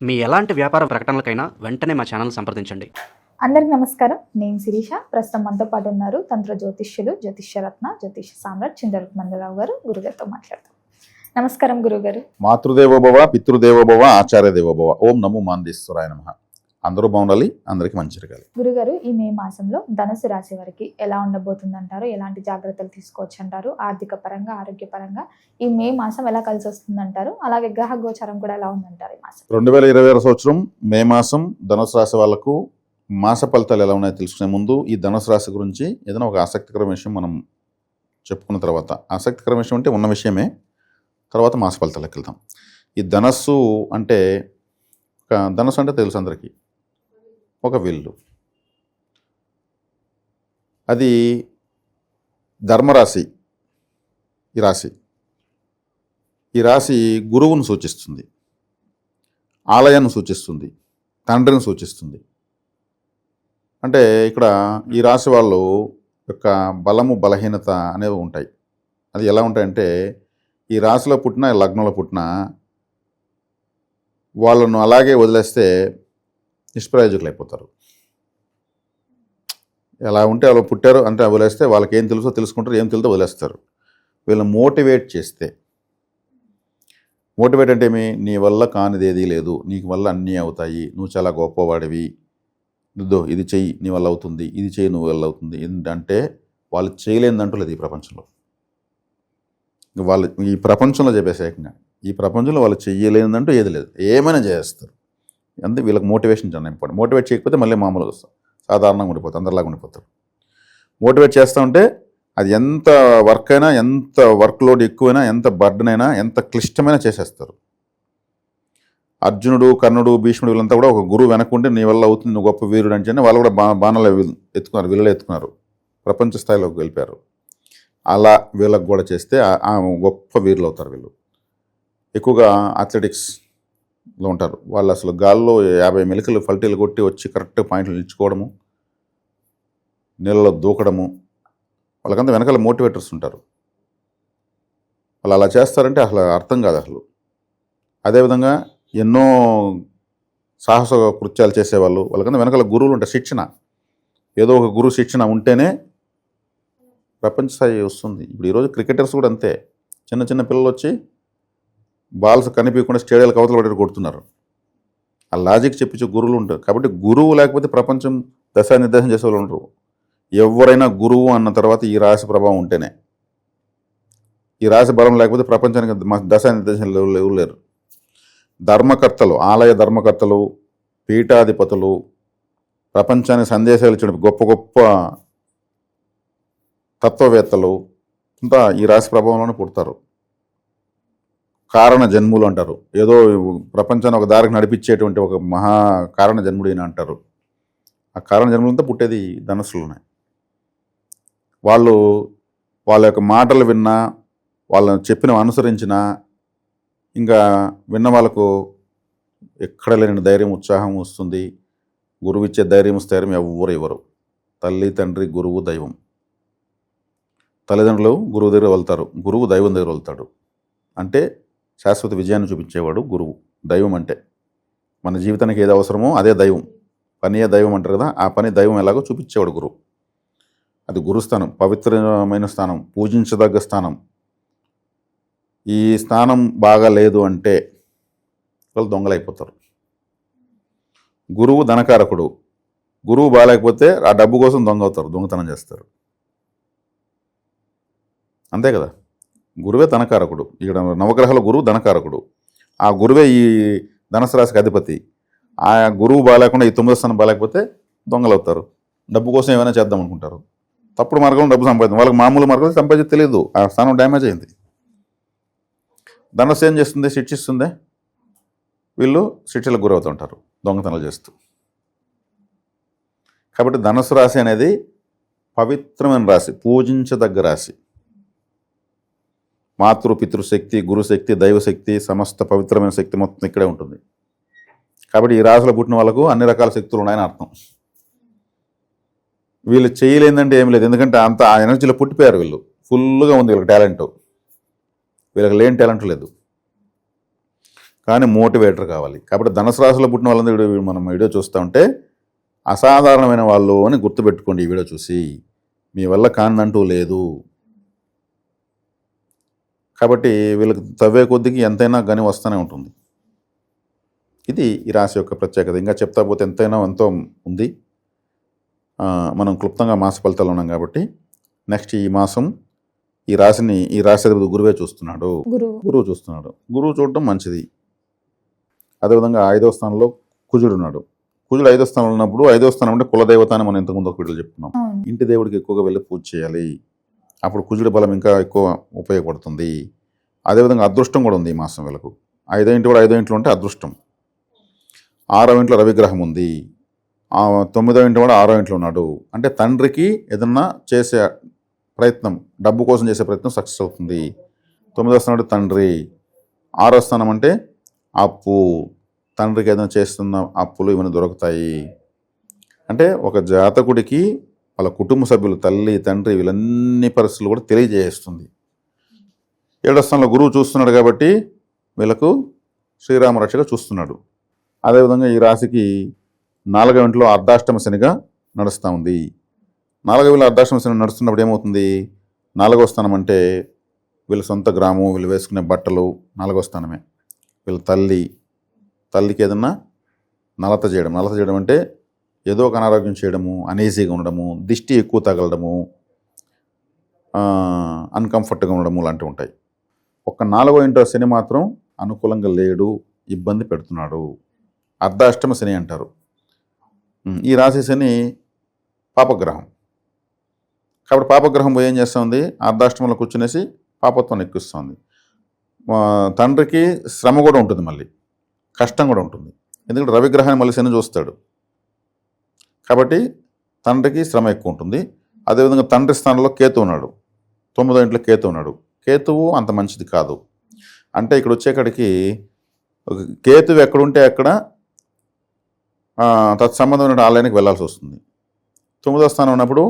మీ ఎలాంటి వ్యాపార ప్రకటనలకైనా వెంటనే మా ఛానల్ సంప్రదించండి. అందరికి నమస్కారం. నేను శిరీష. ప్రస్తుతం మనతో పాటు ఉన్నారు తంత్ర జ్యోతిష్యులు, జ్యోతిష్యరత్న, జ్యోతిష సామ్రాట్ చింతలపు మందరావు గారు. గురుగారితో మాట్లాడతాం. నమస్కారం గురుగారు. మాతృదేవోభవ, పితృదేవోభవ, ఆచార్య దేవోభవ. ఓం నమో మాందేశ్వరాయ నమః. అందరూ బాగుండాలి, అందరికీ మంచి జరగాలి. గురుగారు, ఈ మే మాసంలో ధనుసు రాశి వారికి ఎలా ఉండబోతుంది అంటారు? ఎలాంటి జాగ్రత్తలు తీసుకోవచ్చు అంటారు? ఆర్థిక పరంగా, ఆరోగ్యపరంగా ఈ మే మాసం ఎలా కలిసి వస్తుంది అంటారు? అలాగే గ్రహ గోచారం కూడా ఎలా ఉందంటారు ఈ మాసం? 2026 సంవత్సరం మే మాసం ధనుసు రాశి వాళ్ళకు మాస ఫలితాలు ఎలా ఉన్నాయో తెలుసుకునే ముందు ఈ ధనుసు రాశి గురించి ఏదైనా ఒక ఆసక్తికరమైన విషయం మనం చెప్పుకున్న తర్వాత, ఆసక్తికరమైన విషయం అంటే ఉన్న విషయమే, తర్వాత మాస ఫలితాలకు వెళ్తాం. ఈ ధనస్సు అంటే ధనస్సు అంటే తెలుసు అందరికీ, ఒక విల్లు. అది ధర్మరాశి. ఈ రాశి గురువును సూచిస్తుంది, ఆలయాన్ని సూచిస్తుంది, తండ్రిని సూచిస్తుంది. అంటే ఇక్కడ ఈ రాశి వాళ్ళు యొక్క బలము, బలహీనత అనేవి ఉంటాయి. అది ఎలా ఉంటాయంటే, ఈ రాశిలో పుట్టిన, లగ్నంలో పుట్టిన వాళ్ళను అలాగే వదిలేస్తే నిష్ప్రయోజకులు అయిపోతారు. ఎలా ఉంటే అలా పుట్టారు అంటే వదిలేస్తే వాళ్ళకి ఏం తెలుసో తెలుసుకుంటారు, ఏం తెలుసో వదిలేస్తారు. వీళ్ళని మోటివేట్ చేస్తే, మోటివేట్ అంటే ఏమి, నీ వల్ల కానిది ఏదీ లేదు, నీకు వల్ల అన్నీ అవుతాయి, నువ్వు చాలా గొప్పవాడివి, ఇది చెయ్యి నీ వల్ల అవుతుంది, ఇది చెయ్యి నువ్వు వల్ల అవుతుంది. ఏంటంటే వాళ్ళు చేయలేదంటూ లేదు ఈ ప్రపంచంలో. వాళ్ళు ఈ ప్రపంచంలో చెప్పేసేకంగా ఈ ప్రపంచంలో వాళ్ళు చెయ్యలేదంటూ ఏది లేదు, ఏమైనా చేస్తారు. అంతే వీళ్ళకి మోటివేషన్ చాలా ఇంపార్టెంట్. మోటివేట్ చేయకపోతే మళ్ళీ మామూలుగా వస్తాం, సాధారణంగా ఉండిపోతారు, అందరిలాగా ఉండిపోతారు. మోటివేట్ చేస్తూ ఉంటే అది ఎంత వర్క్ అయినా, ఎంత వర్క్ లోడ్ ఎక్కువైనా, ఎంత బర్డన్ అయినా, ఎంత క్లిష్టమైనా చేసేస్తారు. అర్జునుడు, కర్ణుడు, భీష్ముడు వీళ్ళంతా కూడా ఒక గురువు వెనకుంటే నీ వల్ల అవుతుంది, నువ్వు గొప్ప వీరుడు అంటే వాళ్ళు కూడా బాణాలు ఎత్తుకున్నారు, విల్లులు ఎత్తుకున్నారు, ప్రపంచ స్థాయిలోకి వెళ్ళిపోయారు. అలా వీళ్ళకు కూడా చేస్తే గొప్ప వీరులు అవుతారు. వీళ్ళు ఎక్కువగా అథ్లెటిక్స్లో ఉంటారు. వాళ్ళు అసలు గాల్లో 50 మెలికలు ఫల్టీలు కొట్టి వచ్చి కరెక్ట్ పాయింట్లు నిల్చుకోవడము, నీళ్ళలో దూకడము, వాళ్ళకంతా వెనకాల మోటివేటర్స్ ఉంటారు. వాళ్ళు అలా చేస్తారంటే అసలు అర్థం కాదు అసలు. అదేవిధంగా ఎన్నో సాహస కృత్యాలు చేసేవాళ్ళు, వాళ్ళకంతా వెనకాల గురువులు ఉంటారు. శిక్షణ, ఏదో ఒక గురువు శిక్షణ ఉంటేనే ప్రపంచ స్థాయి వస్తుంది. ఇప్పుడు ఈరోజు క్రికెటర్స్ కూడా అంతే. చిన్న చిన్న పిల్లలు వచ్చి బాల్స్ కనిపించకుండా స్టేడియాలు కవతలు పట్టి కొడుతున్నారు. ఆ లాజిక్ చెప్పించే గురువులు ఉంటారు. కాబట్టి గురువు లేకపోతే ప్రపంచం దశానిర్దేశం చేసే వాళ్ళు ఉండరు. ఎవరైనా గురువు అన్న తర్వాత ఈ రాశి ప్రభావం ఉంటేనే. ఈ రాశి బలం లేకపోతే ప్రపంచానికి దశానిర్దేశం లేరు. ధర్మకర్తలు, ఆలయ ధర్మకర్తలు, పీఠాధిపతులు, ప్రపంచానికి సందేశాలు ఇచ్చిన గొప్ప గొప్ప తత్వవేత్తలు అంతా ఈ రాశి ప్రభావంలోనే పుడతారు. కారణ జన్ములు అంటారు. ఏదో ప్రపంచాన్ని ఒక దారికి నడిపించేటువంటి ఒక మహా కారణ జన్ముడు అని అంటారు. ఆ కారణ జన్ములంతా పుట్టేది ధనస్సులోనే. వాళ్ళు వాళ్ళ యొక్క మాటలు విన్నా, వాళ్ళని చెప్పిన అనుసరించినా, ఇంకా విన్న వాళ్ళకు ఎక్కడ లేని ధైర్యం, ఉత్సాహం వస్తుంది. గురువు ఇచ్చే ధైర్యం, స్థైర్యం ఎవరు ఇవ్వరు. తల్లి, తండ్రి, గురువు, దైవం. తల్లిదండ్రులు గురువు దగ్గర వెళ్తారు, గురువు దైవం దగ్గర వెళ్తాడు. అంటే శాశ్వత విజయాన్ని చూపించేవాడు గురువు. దైవం అంటే మన జీవితానికి ఏది అవసరమో అదే దైవం. పనియే దైవం అంటారు కదా, ఆ పని దైవం ఎలాగో చూపించేవాడు గురువు. అది గురుస్థానం, పవిత్రమైన స్థానం, పూజించదగ్గ స్థానం. ఈ స్థానం బాగా లేదు అంటే వాళ్ళు దొంగలైపోతారు. గురువు ధనకారకుడు. గురువు బాగాలేకపోతే ఆ డబ్బు కోసం దొంగ అవుతారు, దొంగతనం చేస్తారు. అంతే కదా, గురువే ధనకారకుడు. ఇక్కడ నవగ్రహాల గురువు ధనకారకుడు. ఆ గురువే ఈ ధనుసు రాశికి అధిపతి. ఆ గురువు బాగాలేకుండా ఈ 9వ స్థానం బాగాలేకపోతే దొంగలు అవుతారు. డబ్బు కోసం ఏమైనా చేద్దాం అనుకుంటారు. తప్పుడు మార్గంలో డబ్బు సంపాదించారు. వాళ్ళకి మామూలు మార్గంలో సంపాదించి తెలియదు, ఆ స్థానం డ్యామేజ్ అయింది. ధనస్సు ఏం చేస్తుంది? శిక్షిస్తుంది. వీళ్ళు శిక్షలకు గురవుతుంటారు దొంగతనాలు చేస్తూ. కాబట్టి ధనుసు రాశి అనేది పవిత్రమైన రాశి, పూజించదగ్గ రాశి. మాతృ పితృశక్తి, గురుశక్తి, దైవశక్తి, సమస్త పవిత్రమైన శక్తి మొత్తం ఇక్కడే ఉంటుంది. కాబట్టి ఈ రాశిలో పుట్టిన వాళ్ళకు అన్ని రకాల శక్తులు ఉన్నాయని అర్థం. వీళ్ళు చేయలేదంటే ఏం లేదు, ఎందుకంటే అంత ఆ ఎనర్జీలో పుట్టిపోయారు. వీళ్ళు ఫుల్గా ఉంది వీళ్ళకి టాలెంట్, వీళ్ళకి లేని టాలెంట్ లేదు. కానీ మోటివేటర్ కావాలి. కాబట్టి ధనుసు రాశిలో పుట్టిన వాళ్ళందరూ మనం వీడియో చూస్తూ ఉంటే అసాధారణమైన వాళ్ళు అని గుర్తుపెట్టుకోండి. ఈ వీడియో చూసి మీ వల్ల కానిదంటూ లేదు. కాబట్టి వీళ్ళకి తవ్వే కొద్దికి ఎంతైనా గని వస్తూనే ఉంటుంది. ఇది ఈ రాశి యొక్క ప్రత్యేకత. ఇంకా చెప్తా పోతే ఎంతో ఉంది. మనం క్లుప్తంగా మాస ఫలితాలు ఉన్నాం కాబట్టి నెక్స్ట్ ఈ మాసం ఈ రాశి అధిపతి గురువే చూస్తున్నాడు. గురువు చూస్తున్నాడు. గురువు చూడటం మంచిది. అదేవిధంగా 5వ స్థానంలో కుజుడు ఉన్నాడు. కుజుడు 5వ స్థానంలో ఉన్నప్పుడు 5వ స్థానం అంటే కులదేవత అని మనం ఇంతకుముందు ఒక వీడియోలో చెప్తున్నాం. ఇంటి దేవుడికి ఎక్కువగా వెళ్ళి పూజ చేయాలి. అప్పుడు కుజుడి బలం ఇంకా ఎక్కువ ఉపయోగపడుతుంది. అదేవిధంగా అదృష్టం కూడా ఉంది ఈ మాసం వీళ్ళకు. 5వ ఇంటి కూడా 5వ ఇంట్లో ఉంటే అదృష్టం. 6వ ఇంట్లో రవిగ్రహం ఉంది. 9వ ఇంటి కూడా 6వ ఇంట్లో ఉన్నాడు. అంటే తండ్రికి ఏదన్నా చేసే ప్రయత్నం, డబ్బు కోసం చేసే ప్రయత్నం సక్సెస్ అవుతుంది. 9వ స్థానం అంటే తండ్రి. 6వ స్థానం అంటే అప్పు, తండ్రికి ఏదైనా చేస్తున్న అప్పులు ఇవన్నీ దొరుకుతాయి. అంటే ఒక జాతకుడికి వాళ్ళ కుటుంబ సభ్యులు, తల్లి తండ్రి వీళ్ళన్ని పరిస్థితులు కూడా తెలియజేస్తుంది. 7వ స్థానంలో గురువు చూస్తున్నాడు కాబట్టి వీళ్ళకు శ్రీరామ రక్షగా చూస్తున్నాడు. అదేవిధంగా ఈ రాశికి 4వ ఇంట్లో అర్ధాష్టమ శనిగా నడుస్తూ ఉంది. 4వ ఇంట్లో అర్ధాష్టమ శని నడుస్తున్నప్పుడు ఏమవుతుంది? 4వ స్థానం అంటే వీళ్ళ సొంత గ్రామం, వీళ్ళు వేసుకునే బట్టలు 4వ స్థానమే. వీళ్ళ తల్లికి ఏదన్నా నలత చేయడం అంటే ఏదో ఒక అనారోగ్యం చేయడము, అనీజీగా ఉండడము, దిష్టి ఎక్కువ తగలడము, అన్కంఫర్ట్గా ఉండడము లాంటివి ఉంటాయి. ఒక 4వ ఇంట్లో శని మాత్రం అనుకూలంగా లేడు, ఇబ్బంది పెడుతున్నాడు. అర్ధాష్టమ శని అంటారు. ఈ రాశి శని పాపగ్రహం. కాబట్టి పాపగ్రహం ఏం చేస్తుంది? అర్ధాష్టమంలో కూర్చునేసి పాపత్వాన్ని ఎక్కిస్తుంది. తండ్రికి శ్రమ కూడా ఉంటుంది, మళ్ళీ కష్టం కూడా ఉంటుంది. ఎందుకంటే రవిగ్రహాన్ని మళ్ళీ శని చూస్తాడు కాబట్టి తండ్రికి శ్రమ ఎక్కువ ఉంటుంది. అదేవిధంగా తండ్రి స్థానంలో కేతు ఉన్నాడు. 9వ ఇంట్లో కేతు ఉన్నాడు. కేతువు అంత మంచిది కాదు. అంటే ఇక్కడ వచ్చేకాడికి కేతువు ఎక్కడుంటే అక్కడ తత్సంబంధమైన ఆలయానికి వెళ్ళాల్సి వస్తుంది. 9వ స్థానం ఉన్నప్పుడు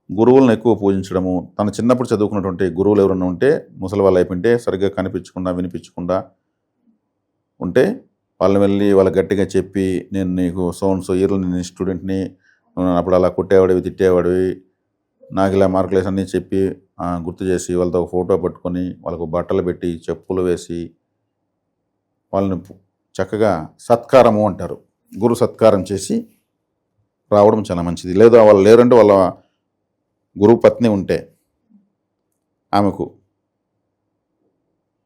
గురువులను ఎక్కువ పూజించడము, తను చిన్నప్పుడు చదువుకున్నటువంటి గురువులు ఎవరైనా ఉంటే ముసలి వాళ్ళు అయిపోయింటే సరిగ్గా కనిపించకుండా వినిపించకుండా ఉంటే వాళ్ళని వెళ్ళి వాళ్ళ గట్టిగా చెప్పి, నేను నీకు సోన్స్ ఇయర్లు నేను స్టూడెంట్ని, అప్పుడు అలా కొట్టేవాడివి తిట్టేవాడివి, నాకు ఇలా మార్కులు వేసి అన్నీ చెప్పి గుర్తు చేసి వాళ్ళతో ఒక ఫోటో పట్టుకొని వాళ్ళకు బట్టలు పెట్టి చెప్పులు వేసి వాళ్ళని చక్కగా సత్కారము అంటారు, గురు సత్కారం చేసి రావడం చాలా మంచిది. లేదా వాళ్ళు లేరంటే వాళ్ళ గురువు పత్ని ఉంటే ఆమెకు,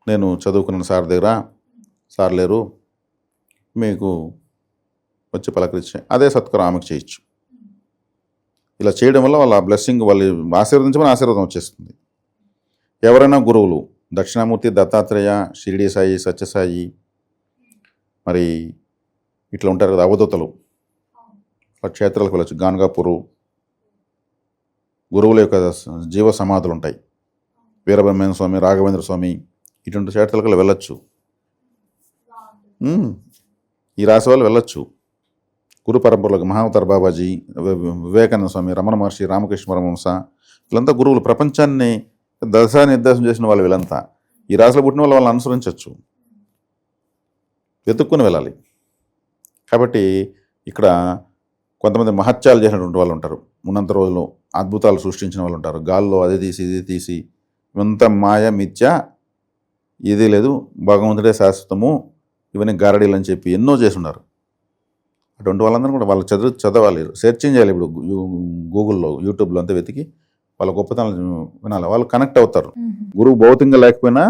నేను చదువుకున్న సార్ దగ్గర సార్ లేరు, మీకు వచ్చి పలకరించే అదే సత్కారం ఆమెకు చేయొచ్చు. ఇలా చేయడం వల్ల వాళ్ళ బ్లెస్సింగ్, వాళ్ళు ఆశీర్వదించమని ఆశీర్వాదం వచ్చేస్తుంది. ఎవరైనా గురువులు దక్షిణామూర్తి, దత్తాత్రేయ, షిరిడి సాయి, సత్యసాయి, మరి ఇట్లా ఉంటారు కదా అవధూతలు, క్షేత్రాలకు వెళ్ళచ్చు. గాన్గాపూరు గురువుల యొక్క జీవ సమాధులు ఉంటాయి. వీరబ్రహ్మేంద్ర స్వామి, రాఘవేంద్ర స్వామి, ఇటువంటి క్షేత్రాలకు వెళ్ళచ్చు. ఈ రాశి వాళ్ళు వెళ్ళొచ్చు. గురు పరంపరలోకి మహావతార్ బాబాజీ, వివేకానంద స్వామి, రమణ మహర్షి, రామకృష్ణ పరమహంస, వీళ్ళంతా గురువులు. ప్రపంచాన్ని నిర్దేశం చేసిన వాళ్ళు వీళ్ళంతా. ఈ రాశిలో పుట్టిన వాళ్ళని అనుసరించవచ్చు, వెతుక్కుని వెళ్ళాలి. కాబట్టి ఇక్కడ కొంతమంది మహత్యాలు చేసినటువంటి వాళ్ళు ఉంటారు, ఉన్నంత రోజులు అద్భుతాలు సృష్టించిన వాళ్ళు ఉంటారు. గాల్లో అది తీసి ఇది తీసి, ఇంత మాయ మిథ్య, ఇది లేదు, భగవంతుడే శాశ్వతము, ఇవన్నీ గారడీలు అని చెప్పి ఎన్నో చేసి ఉన్నారు. అటువంటి వాళ్ళందరూ కూడా వాళ్ళు చదవాలి, సెర్చింగ్ చేయాలి. ఇప్పుడు గూగుల్లో, యూట్యూబ్లో అంతా వెతికి వాళ్ళ గొప్పతనాలు వినాలి. వాళ్ళు కనెక్ట్ అవుతారు. గురువు భౌతికంగా లేకపోయినా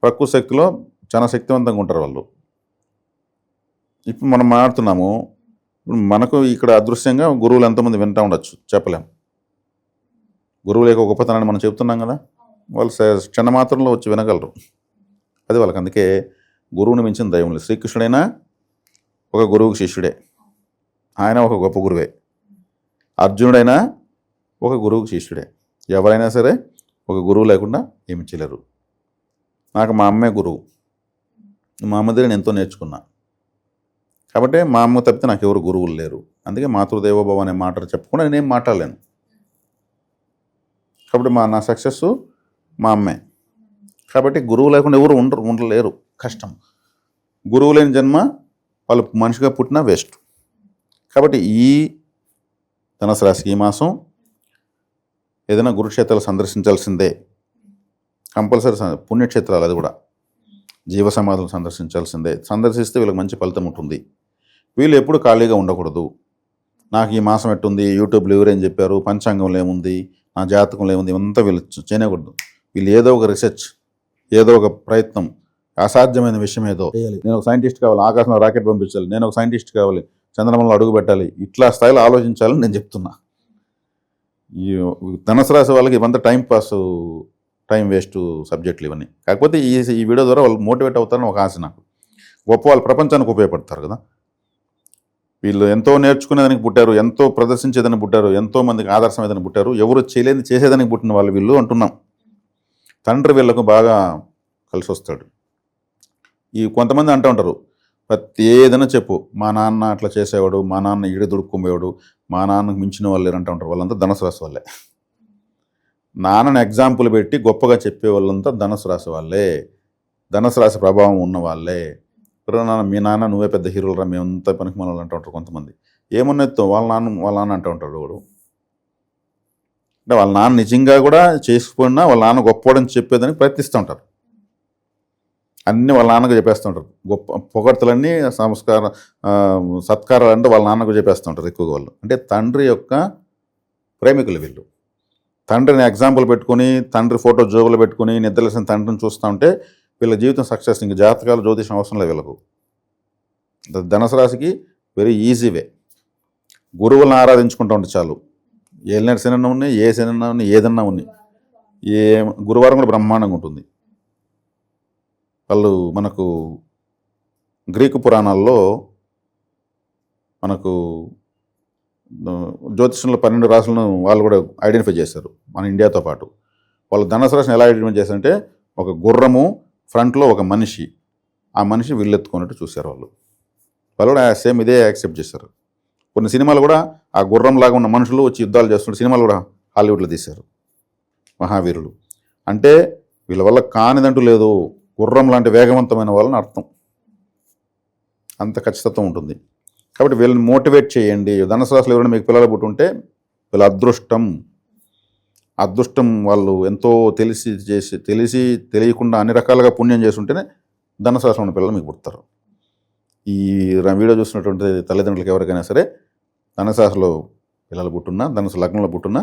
ప్రకృతి శక్తిలో చాలా శక్తివంతంగా ఉంటారు వాళ్ళు. ఇప్పుడు మనం మాట్లాడుతున్నాము, మనకు ఇక్కడ అదృశ్యంగా గురువులు ఎంతమంది వింటూ ఉండొచ్చు, చెప్పలేం. గురువుల యొక్క గొప్పతనాన్ని మనం చెప్తున్నాం కదా, వాళ్ళు క్షణమాత్రంలో వచ్చి వినగలరు. అది వాళ్ళకి. అందుకే గురువుని మించిన దైవం లేదు. శ్రీకృష్ణుడైనా ఒక గురువుకి శిష్యుడే, ఆయన ఒక గొప్ప గురువే. అర్జునుడైనా ఒక గురువుకి శిష్యుడే. ఎవరైనా సరే ఒక గురువు లేకుండా ఏమి చేయలేరు. నాకు మా అమ్మే గురువు. మా అమ్మ దగ్గర నేను ఎంతో నేర్చుకున్నా. కాబట్టి మా అమ్మ తప్పితే నాకు ఎవరు గురువులు లేరు. అందుకే మాతృదేవోభవ అనే మాట చెప్పకుండా నేనేం మాట్లాడలేను. కాబట్టి నా సక్సెస్ మా అమ్మే. కాబట్టి గురువు లేకుండా ఎవరు ఉండలేరు, కష్టం. గురువు లేని జన్మ వాళ్ళు మనిషిగా పుట్టినా వేస్ట్. కాబట్టి ఈ ధనుసు రాశికి ఈ మాసం ఏదైనా గురుక్షేత్రాలు సందర్శించాల్సిందే. కంపల్సరీ పుణ్యక్షేత్రాలు, అది కూడా జీవ సమాధులు సందర్శించాల్సిందే. సందర్శిస్తే వీళ్ళకి మంచి ఫలితం ఉంటుంది. వీళ్ళు ఎప్పుడు ఖాళీగా ఉండకూడదు. నాకు ఈ మాసం ఎట్టుంది, యూట్యూబ్లో ఎవరేం చెప్పారు, పంచాంగంలో ఏముంది, నా జాతకంలో ఏముంది, ఇవంతా వీళ్ళు చేయకూడదు. వీళ్ళు ఏదో ఒక రీసెర్చ్, ఏదో ఒక ప్రయత్నం, అసాధ్యమైన విషయం ఏదో, నేను ఒక సైంటిస్ట్ కావాలి, ఆకాశంలో రాకెట్ పంపించాలి, నేను ఒక సైంటిస్ట్ కావాలి, చంద్రమండలంలో అడుగు పెట్టాలి, ఇట్లా స్థాయిలో ఆలోచించాలని నేను చెప్తున్నా. ఈ ధనుసు రాశి వాళ్ళకి ఇవంతా టైం వేస్ట్ సబ్జెక్టులు ఇవన్నీ. కాకపోతే ఈ వీడియో ద్వారా వాళ్ళు మోటివేట్ అవుతారని ఒక ఆశ నాకు. గొప్ప వాళ్ళు ప్రపంచానికి ఉపయోగపడతారు కదా. వీళ్ళు ఎంతో నేర్చుకునేదానికి పుట్టారు, ఎంతో ప్రదర్శించేదానికి పుట్టారు, ఎంతో మందికి ఆదర్శమేదానికి పుట్టారు, ఎవరు చేయలేని చేసేదానికి పుట్టిన వాళ్ళు వీళ్ళు అంటున్నాం. తండ్రి వీళ్ళకు బాగా కలిసి వస్తాడు. ఈ కొంతమంది అంటూ ఉంటారు, ప్రతి ఏదైనా చెప్పు, మా నాన్న అట్లా చేసేవాడు, మా నాన్న ఈడ దుడుక్కుపోయాడు, మా నాన్నకు మించిన వాళ్ళు లేరంటూ ఉంటారు. వాళ్ళంతా ధనుసు రాశి వాళ్ళే. నాన్నని ఎగ్జాంపుల్ పెట్టి గొప్పగా చెప్పే వాళ్ళంతా ధనుసు రాశి వాళ్ళే, ధనుసు రాశి ప్రభావం ఉన్న వాళ్ళే. నాన్న, మీ నాన్న నువ్వే పెద్ద హీరోలు రా, మేమంతా పనికి మనలు అంటూ ఉంటారు కొంతమంది. ఏమన్నెత్తో వాళ్ళ నాన్న అంటూ ఉంటాడు వాడు. అంటే వాళ్ళ నాన్న నిజంగా కూడా చేసుకున్నా వాళ్ళ నాన్న గొప్పవాడని చెప్పేదానికి ప్రయత్నిస్తూ ఉంటారు. అన్నీ వాళ్ళ నాన్నకు చెప్పేస్తూ ఉంటారు. గొప్ప పొగడ్తలన్నీ సత్కారాలు అంటే వాళ్ళ నాన్నకు చెప్పేస్తూ ఉంటారు ఎక్కువగా వాళ్ళు. అంటే తండ్రి యొక్క ప్రేమికులు వీళ్ళు. తండ్రిని ఎగ్జాంపుల్ పెట్టుకుని, తండ్రి ఫోటో జోబులు పెట్టుకుని నిద్రలేసిన తండ్రిని చూస్తూ ఉంటే వీళ్ళ జీవితం సక్సెస్. ఇంక జాతకాలు జ్యోతిషం అవసరం లేదు వీళ్ళకు. ధనుసు రాశికి వెరీ ఈజీ వే. గురువులను ఆరాధించుకుంటూ ఉంటే చాలు. ఏలినాటి శనన్నా ఉన్నాయి, ఏ శనన్నా ఉన్నాయి, ఏదన్నా ఉన్నాయి. గురువారం కూడా బ్రహ్మాండంగా ఉంటుంది. వాళ్ళు మనకు గ్రీకు పురాణాల్లో మనకు జ్యోతిషంలో 12 రాశులను వాళ్ళు కూడా ఐడెంటిఫై చేశారు మన ఇండియాతో పాటు. వాళ్ళు ధనుసు రాశిని ఎలా ఐడెంటిఫై చేశారంటే, ఒక గుర్రము ఫ్రంట్లో ఒక మనిషి, ఆ మనిషి వీళ్ళెత్తుకున్నట్టు చూశారు వాళ్ళు. వాళ్ళు కూడా సేమ్ ఇదే యాక్సెప్ట్ చేశారు. కొన్ని సినిమాలు కూడా ఆ గుర్రంలాగా ఉన్న మనుషులు వచ్చి యుద్ధాలు చేస్తున్న సినిమాలు కూడా హాలీవుడ్లో తీశారు. మహావీరులు అంటే వీళ్ళ వల్ల కానిదంటూ లేదు. గుర్రం లాంటి వేగవంతమైన వాళ్ళని అర్థం. అంత ఖచ్చితత్వం ఉంటుంది. కాబట్టి వీళ్ళని మోటివేట్ చేయండి. ధనుసు రాశిలో ఎవరైనా మీకు పిల్లలు పుట్టుంటే వీళ్ళ అదృష్టం వాళ్ళు ఎంతో తెలియకుండా అన్ని రకాలుగా పుణ్యం చేస్తుంటేనే ధనుసు రాశిలో ఉన్న పిల్లలు మీకు పుడతారు. ఈ వీడియో చూసినటువంటి తల్లిదండ్రులకు ఎవరికైనా సరే ధనుసు రాశిలో పిల్లలు పుట్టున్నా, ధనుసు లగ్నంలో పుట్టున్నా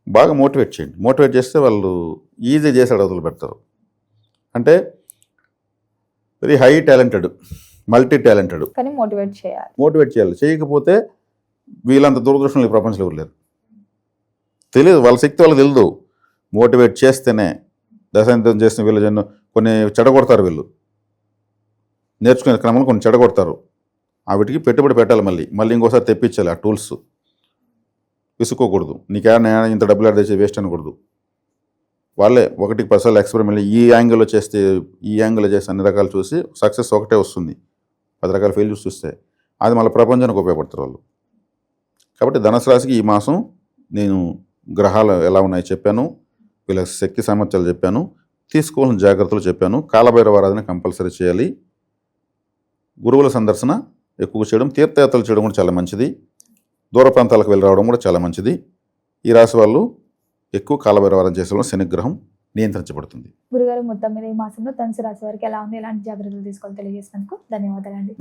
బాగా మోటివేట్ చేయండి. మోటివేట్ చేస్తే వాళ్ళు ఈజీ చేసి అడగలు పెడతారు. అంటే very high talented, multi talented, కానీ మోటివేట్ చేయాలి. చేయకపోతే వీళ్ళంత దురదృష్టం ఈ ప్రపంచంలో ఎవరు లేరు. తెలియదు, వాళ్ళ శక్తి వాళ్ళకి తెలియదు. మోటివేట్ చేస్తేనే దశాంతం చేసిన వీళ్ళు కొన్ని చెడగొడతారు. వీళ్ళు నేర్చుకునే క్రమంలో కొన్ని చెడగొడతారు. వీటికి పెట్టుబడి పెట్టాలి, మళ్ళీ ఇంకోసారి తెప్పించాలి. ఆ టూల్స్ విసుకోకూడదు. నీకేమైనా ఇంత డబ్బులు యాడ్ చేసి వేస్ట్ అనకూడదు. వాళ్ళే 1కి 10 సార్లు ఎక్స్పెరిమెంట్, ఈ యాంగిల్లో చేస్తే అన్ని రకాలు చూసి సక్సెస్ ఒకటే వస్తుంది. 10 రకాల ఫెయిల్యూర్స్ చూస్తే అది మళ్ళీ ప్రపంచానికి ఉపయోగపడతారు వాళ్ళు. కాబట్టి ధనుసు రాశికి ఈ మాసం నేను గ్రహాలు ఎలా ఉన్నాయో చెప్పాను, వీళ్ళ శక్తి సామర్థ్యాలు చెప్పాను, తీసుకోవాల్సిన జాగ్రత్తలు చెప్పాను. కాలభైరవ ఆరాధన కంపల్సరీ చేయాలి. గురువుల సందర్శన ఎక్కువ చేయడం, తీర్థయాత్రలు చేయడం కూడా చాలా మంచిది. దూర ప్రాంతాలకు వెళ్ళి రావడం కూడా చాలా మంచిది. ఈ రాశి వాళ్ళు ఎక్కువ కాలభైరవ ఆరాధన చేసే శనిగ్రహం నియంత్రించబడుతుంది. గురుగారు, మొత్తం మీద ఈ మాసంలో ధనుసు రాశి వారికి ఎలా ఉంది, ఎలాంటి జాగ్రత్తలు తీసుకోవాలి తెలియజేసినందుకు ధన్యవాదాలు.